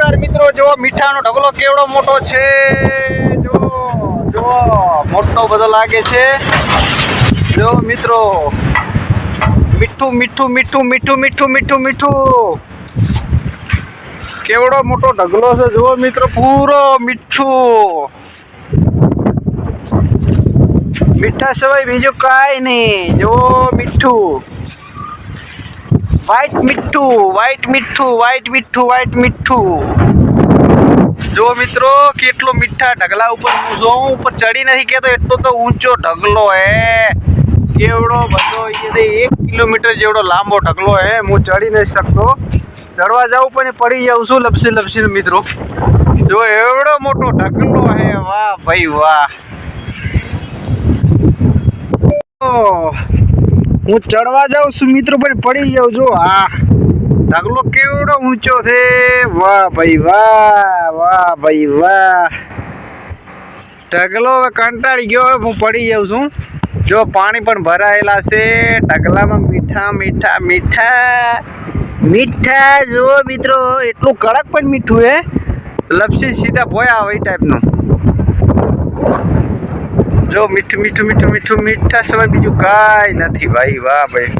નમસ્કાર મિત્રો, જો મીઠાનો ઢગલો કેવડો મોટો છે, જો જો મોટો બધો લાગે છે. જો મિત્રો, મીઠું મીઠું મીઠું મીઠું મીઠું મીઠું મીઠું કેવડો મોટો ઢગલો છે. જો મિત્રો, પૂરો મીઠું, મીઠા સિવાય બીજું કાંઈ નહીં. જો મીઠું, વ્હાઈટ મીઠું, વ્હાઈટ મીઠું, વ્હાઈટ મીઠું, વ્હાઈટ મીઠું. જો મિત્રો, કેટલો મીઠા ઢગલા ઉપર હું જોઉં, ઉપર ચડી નથી કેતો, એટલો તો ઊંચો ઢગલો હે. કેવડો બધો, 1 કિલોમીટર જેવડો લાંબો ઢગલો હે. હું ચડી નથી શકતો, ચડવા જાઉં પણ પડી જાઉં છું લપસી લપસીને મિત્રો. જો એવડો મોટો ઢગલો હે, વાહ ભાઈ વાહ. હું ચડવા જાઉં છું મિત્રો, પણ પડી જાઉં. જો આ ઢગલો કેવડો ઊંચો છે, વાહ ભાઈ વાહ, વાહ ભાઈ વાહ. ઢગલો હવે કંટાળી ગયો, હવે હું પડી જાઉં છું. જો પાણી પણ ભરાયેલા છે ઢગલામાં, મીઠા મીઠા મીઠા મીઠા. જો મિત્રો, એટલું કડક પણ મીઠું હે, લપસી સીધા ભોયા આવે એ ટાઈપનું. જો મીઠું મીઠું મીઠું મીઠું મીઠા સિવાય બીજું કાંઈ નથી ભાઈ, વાહ ભાઈ.